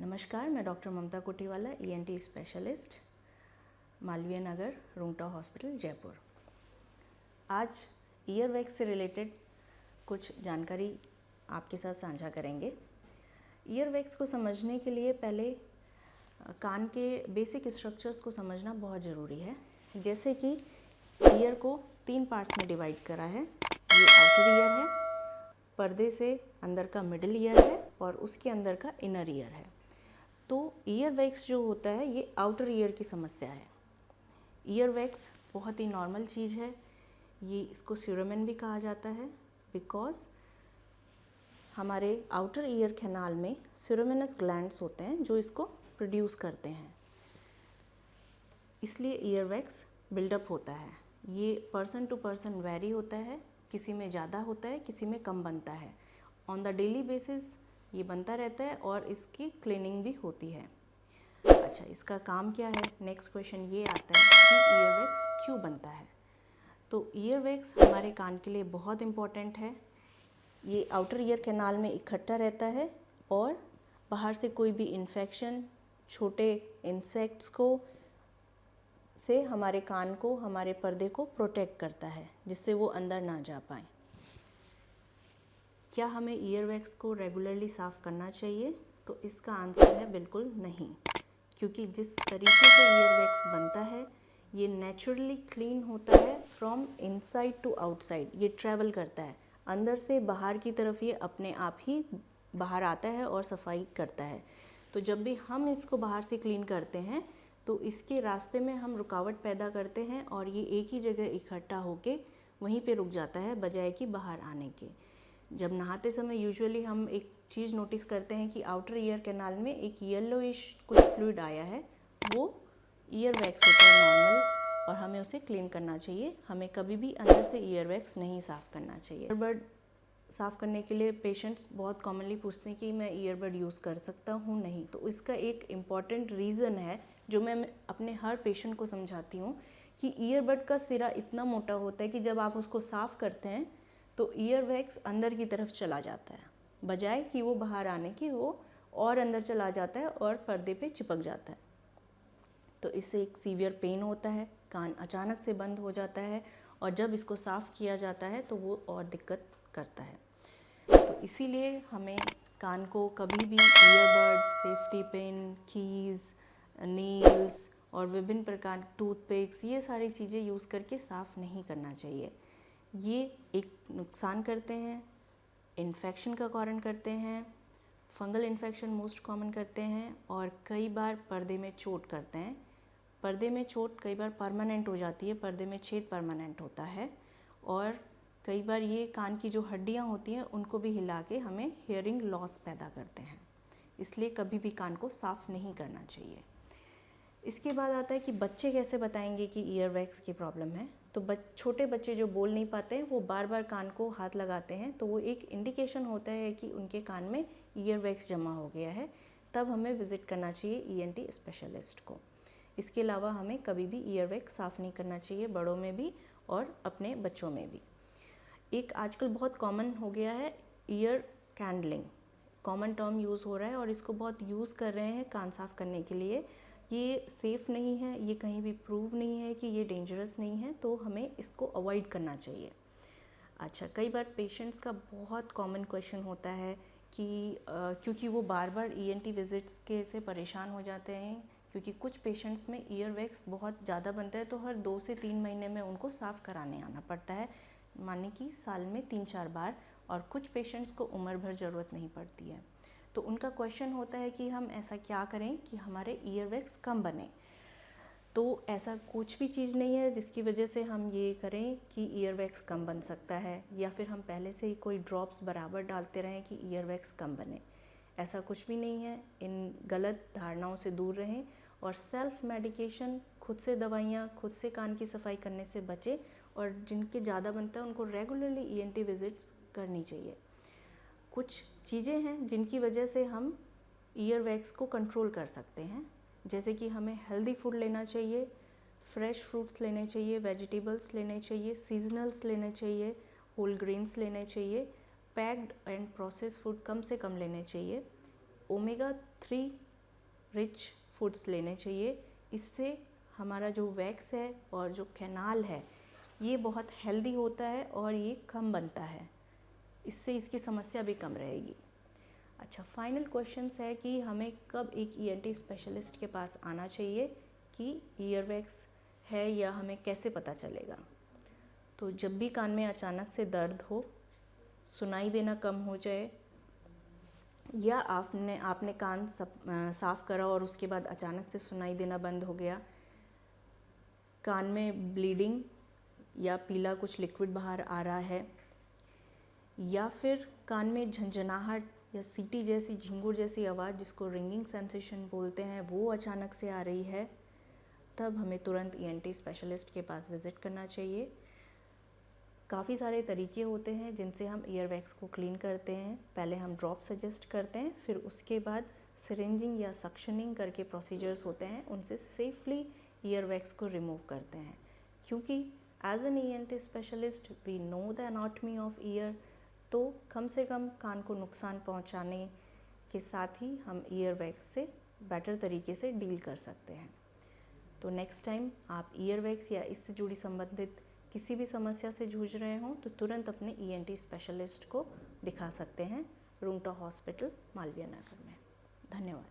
नमस्कार, मैं डॉक्टर ममता कोटीवाला, ENT specialist, Malviya Nagar, Rungta hospital, Jaipur. आज ईयरवैक्स से रिलेटेड कुछ जानकारी आपके साथ साझा करेंगे। ईयरवैक्स को समझने के लिए पहले कान के बेसिक स्ट्रक्चर्स को समझना बहुत ज़रूरी है। जैसे कि ईयर को 3 पार्ट्स में डिवाइड करा है। ये आउटर ईयर है, पर्दे से अंदर का मिडिल ईयर है और उसके अंदर का इनर ईयर है। तो ईयरवैक्स जो होता है ये आउटर ईयर की समस्या है। ईयरवैक्स बहुत ही नॉर्मल चीज़ है। ये इसको स्यूरामेन भी कहा जाता है बिकॉज हमारे आउटर ईयर कैनाल में स्यूरामेनस ग्लैंड्स होते हैं जो इसको प्रोड्यूस करते हैं, इसलिए ईयरवैक्स बिल्डअप होता है। ये पर्सन टू पर्सन वेरी होता है, किसी में ज़्यादा होता है, किसी में कम बनता है। ऑन द डेली बेसिस ये बनता रहता है और इसकी क्लीनिंग भी होती है। अच्छा, इसका काम क्या है? नेक्स्ट क्वेश्चन ये आता है कि ईयरवैक्स क्यों बनता है। तो ईयरवैक्स हमारे कान के लिए बहुत इम्पॉर्टेंट है। ये आउटर ईयर कैनाल में इकट्ठा रहता है और बाहर से कोई भी इन्फेक्शन, छोटे इंसेक्ट्स को से हमारे कान को, हमारे पर्दे को प्रोटेक्ट करता है, जिससे वो अंदर ना जा पाए। क्या हमें ईयरवैक्स को रेगुलरली साफ़ करना चाहिए? तो इसका आंसर है बिल्कुल नहीं, क्योंकि जिस तरीके से ईयरवैक्स बनता है ये नेचुरली क्लीन होता है फ्रॉम इनसाइड टू आउटसाइड। ये ट्रैवल करता है अंदर से बाहर की तरफ, ये अपने आप ही बाहर आता है और सफाई करता है। तो जब भी हम इसको बाहर से क्लीन करते हैं तो इसके रास्ते में हम रुकावट पैदा करते हैं और ये एक ही जगह इकट्ठा होके वहीं पे रुक जाता है बजाय कि बाहर आने के। जब नहाते समय यूजुअली हम एक चीज़ नोटिस करते हैं कि आउटर ईयर कैनाल में एक येलोइश कुछ फ्लूइड आया है, वो ईयरवैक्स होता है नॉर्मल, और हमें उसे क्लीन करना चाहिए। हमें कभी भी अंदर से ईयरवैक्स नहीं साफ़ करना चाहिए। ईयरबड साफ़ करने के लिए पेशेंट्स बहुत कॉमनली पूछते हैं कि मैं ईयरबड यूज़ कर सकता हूँ? नहीं। तो इसका एक इम्पॉर्टेंट रीज़न है जो मैं अपने हर पेशेंट को समझाती हूँ कि ईयरबड का सिरा इतना मोटा होता है कि जब आप उसको साफ़ करते हैं तो ईयरवैक्स अंदर की तरफ चला जाता है, बजाय कि वो बाहर आने की वो और अंदर चला जाता है और पर्दे पे चिपक जाता है। तो इससे एक सीवियर पेन होता है, कान अचानक से बंद हो जाता है और जब इसको साफ़ किया जाता है तो वो और दिक्कत करता है। तो इसीलिए हमें कान को कभी भी earbud, safety pin, keys, nails और विभिन्न प्रकार टूथपिक्स, ये सारी चीज़ें यूज़ करके साफ़ नहीं करना चाहिए। ये एक नुकसान करते हैं, इन्फेक्शन का कारण करते हैं, फंगल इन्फेक्शन मोस्ट कॉमन करते हैं और कई बार पर्दे में चोट करते हैं। पर्दे में चोट कई बार परमानेंट हो जाती है, पर्दे में छेद परमानेंट होता है और कई बार ये कान की जो हड्डियाँ होती हैं उनको भी हिला के हमें हियरिंग लॉस पैदा करते हैं। इसलिए कभी भी कान को साफ़ नहीं करना चाहिए। इसके बाद आता है कि बच्चे कैसे बताएंगे कि ईयरवैक्स की प्रॉब्लम है। तो छोटे बच्चे जो बोल नहीं पाते हैं वो बार बार कान को हाथ लगाते हैं, तो वो एक इंडिकेशन होता है कि उनके कान में ईयरवैक्स जमा हो गया है। तब हमें विज़िट करना चाहिए ईएनटी स्पेशलिस्ट को। इसके अलावा हमें कभी भी ईयरवैक्स साफ़ नहीं करना चाहिए, बड़ों में भी और अपने बच्चों में भी। एक आजकल बहुत कॉमन हो गया है ईयर कैंडलिंग, कॉमन टर्म यूज़ हो रहा है और इसको बहुत यूज़ कर रहे हैं कान साफ़ करने के लिए। ये सेफ़ नहीं है, ये कहीं भी प्रूव नहीं है कि ये डेंजरस नहीं है, तो हमें इसको अवॉइड करना चाहिए। अच्छा, कई बार पेशेंट्स का बहुत कॉमन क्वेश्चन होता है कि क्योंकि वो बार बार ईएनटी विजिट्स के से परेशान हो जाते हैं, क्योंकि कुछ पेशेंट्स में ईयरवैक्स बहुत ज़्यादा बनता है तो हर 2 से 3 महीने में उनको साफ़ कराने आना पड़ता है, माने कि साल में 3-4 बार, और कुछ पेशेंट्स को उम्र भर ज़रूरत नहीं पड़ती है। तो उनका क्वेश्चन होता है कि हम ऐसा क्या करें कि हमारे ईयरवैक्स कम बने। तो ऐसा कुछ भी चीज़ नहीं है जिसकी वजह से हम ये करें कि ईयरवैक्स कम बन सकता है, या फिर हम पहले से ही कोई ड्रॉप्स बराबर डालते रहें कि ईयरवैक्स कम बने। ऐसा कुछ भी नहीं है। इन गलत धारणाओं से दूर रहें और सेल्फ मेडिकेशन, खुद से दवाइयाँ, खुद से कान की सफाई करने से बचें, और जिनके ज़्यादा बनता है उनको रेगुलरली ईएनटी विजिट्स करनी चाहिए। कुछ चीज़ें हैं जिनकी वजह से हम ईयरवैक्स को कंट्रोल कर सकते हैं, जैसे कि हमें हेल्दी फूड लेना चाहिए, फ्रेश फ्रूट्स लेने चाहिए, वेजिटेबल्स लेने चाहिए, सीजनल्स लेने चाहिए, होल ग्रेन्स लेने चाहिए, पैक्ड एंड प्रोसेस्ड फूड कम से कम लेने चाहिए। ओमेगा 3 रिच फूड्स लेने चाहिए। इससे हमारा जो वैक्स है और जो कैनाल है ये बहुत हेल्दी होता है और ये कम बनता है, इससे इसकी समस्या भी कम रहेगी। अच्छा, फाइनल क्वेश्चंस है कि हमें कब एक ईएनटी स्पेशलिस्ट के पास आना चाहिए कि ईयर वैक्स है या हमें कैसे पता चलेगा। तो जब भी कान में अचानक से दर्द हो, सुनाई देना कम हो जाए, या आपने कान साफ़ करा और उसके बाद अचानक से सुनाई देना बंद हो गया, कान में ब्लीडिंग या पीला कुछ लिक्विड बाहर आ रहा है, या फिर कान में झंझनाहट या सीटी जैसी, झिंगुर जैसी आवाज़ जिसको रिंगिंग सेंसेशन बोलते हैं वो अचानक से आ रही है, तब हमें तुरंत ईएनटी स्पेशलिस्ट के पास विज़िट करना चाहिए। काफ़ी सारे तरीके होते हैं जिनसे हम ईयर वैक्स को क्लीन करते हैं। पहले हम ड्रॉप सजेस्ट करते हैं, फिर उसके बाद सिरिंजिंग या सक्शनिंग करके प्रोसीजर्स होते हैं, उनसे सेफली ईयर वैक्स को रिमूव करते हैं। क्योंकि as an ENT specialist we know the anatomy of ear, तो कम से कम कान को नुकसान पहुंचाने के साथ ही हम ईयर वैक्स से बेटर तरीके से डील कर सकते हैं। तो नेक्स्ट टाइम आप ईयर वैक्स या इससे जुड़ी संबंधित किसी भी समस्या से जूझ रहे हों तो तुरंत अपने ईएनटी स्पेशलिस्ट को दिखा सकते हैं रुंगटा हॉस्पिटल, मालवीय नगर में। धन्यवाद।